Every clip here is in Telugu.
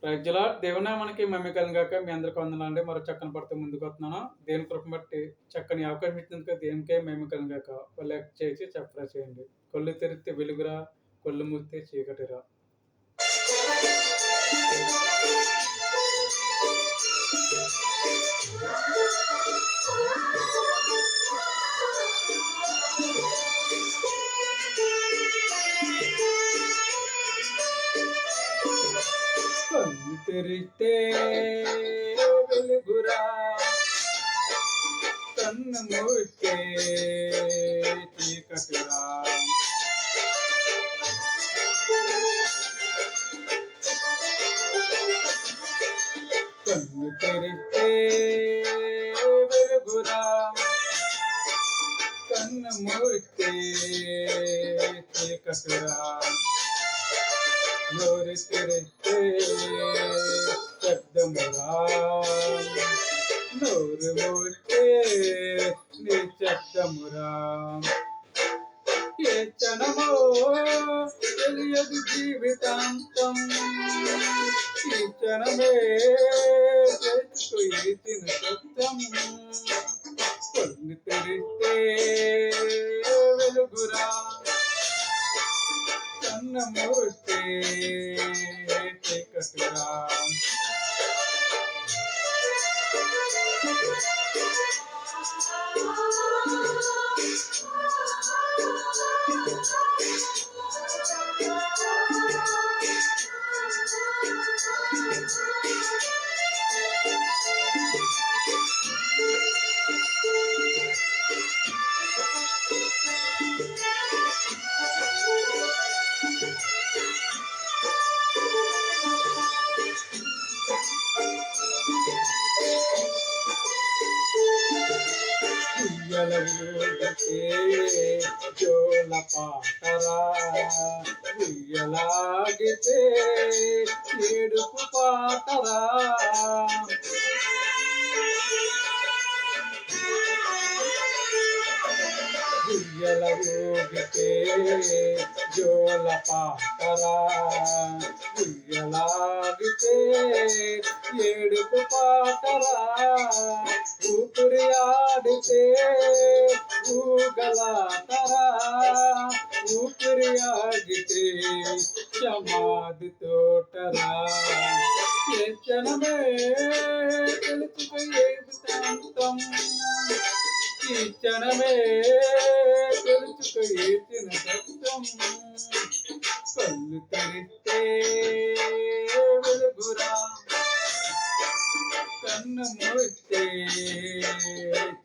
ప్రజల దేవునామానికి మహిమ కలుగుగాక. మీ అందరికి వందనాలండి. మరో చక్కని పడితే ముందుకు వస్తున్నాను. దేవుని కృపను బట్టి చక్కని అవకాశం ఇచ్చినందుకు దేవునికే మహిమ కలుగుగాక. లైక్ చేసి సబ్స్క్రైబ్ చేయండి. కళ్ళు తెరిస్తే వెలుగురా, కళ్ళు మూస్తే చీకటిరా. కళ్ళు తెరిస్తే వెలుగురా, కన్ను మూస్తే చీకటిరా. కన్ను తెరిస్తే వెలుగురా, కన్ను మూస్తే చీకటిరా. నోరు తెరిస్తే శబ్దమురా, నోరు మూస్తే నిశ్శబ్దమురా. ఏ క్షణమో తెలియదు జీవితాంతం, ఈ క్షణమే చేతుకు ఇచ్చిన సత్యం. కళ్ళు తెరిస్తే వెలుగురా, కన్ను మూస్తే చీకటిరా. ఉయ్యలూగితే జోల పాటరా, ఉయ్యలాగితే ఏడుపు పాటరా. ఉయ్యలూగితే జోల పాటరా, ఉయ్యలాగితే ఏడుపు పాటరా. ఊపిరి ఆడితే ఊగలాటరా, ఊపిరి ఆగితే సమాధి తోటరా. ఏ క్షణమే తెలుసుకో ఏమిటాంతం, ఈ క్షణమే తెలుసుకో ఏచిన సత్యం. కళ్ళు తెరిస్తే వెలుగురా, కన్ను మూస్తే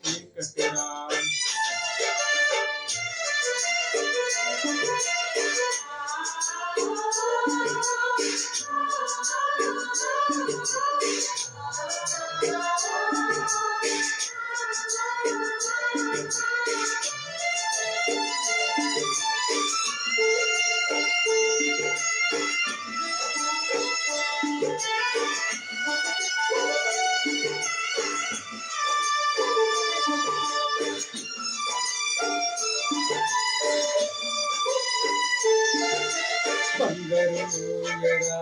చీకటిరా. బంగారు ఎరా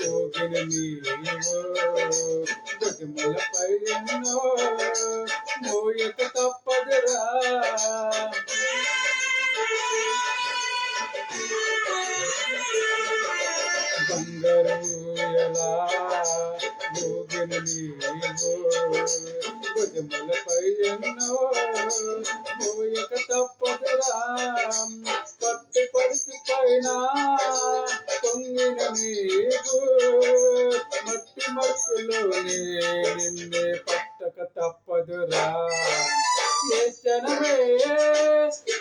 ఊగిన నీవు, గజములపై ఎన్నో మోయక తప్పదురా. బంగారు ఎలా ఊగిన నీవు, గజములపై ఎన్నో మోయక తప్పదురా. పట్టు పడుచు పైన పొంగిన నీకు, మట్టి మరుపులోనే నిన్నే పట్టక తప్పదురా. ఏ క్షణమే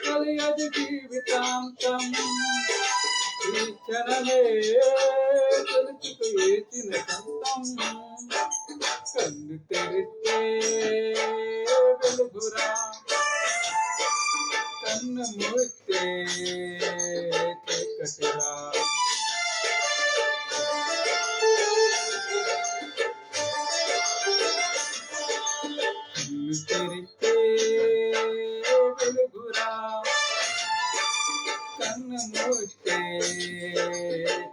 కలియదు జీవితాంతం, ఈ క్షణమే తెలుసుకు ఏచిన సొంతం. కళ్ళు తెరిస్తే వెలుగురా, కన్ను మూస్తే చీకటిరా. కళ్ళు తెరిస్తే వెలుగురా, కన్ను మూస్తే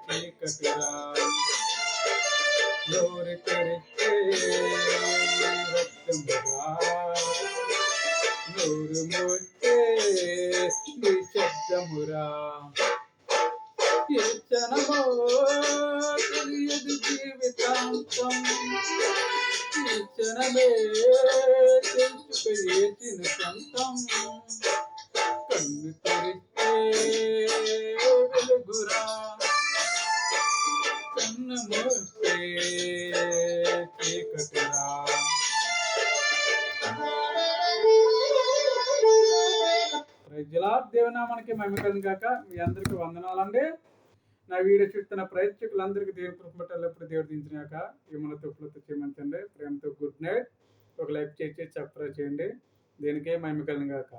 చీకటిరా. నోరు తెరిస్తే రక్తమురా, నోరు మూస్తే నిశ్శబ్దమురా. ఏ క్షణమో తెలియదు జీవితాంతం, ఈ క్షణమే తెలుసుక ఏచిన సొంతం. కన్ను తెరిస్తే వెలుగురా, కన్ను మూస్తే చీకటిరా. Praise lord. దేవునామానికి మహిమ కలుగును గాక. మీ అందరికీ వందనాలండి. నా వీడియో చూస్తున్న ప్రేక్షకులందరికీ దేవుని కృప బట్టి ఎల్లప్పుడూ దేవుడు దించినాక ఏమన్నా తప్పులతో చేయమంచండి. ప్రేమతో గుడ్ నైట్. ఒక లైక్ చేసి సబ్స్క్రైబ్ చేయండి. దేనికే మహిమ కలుగును గాక.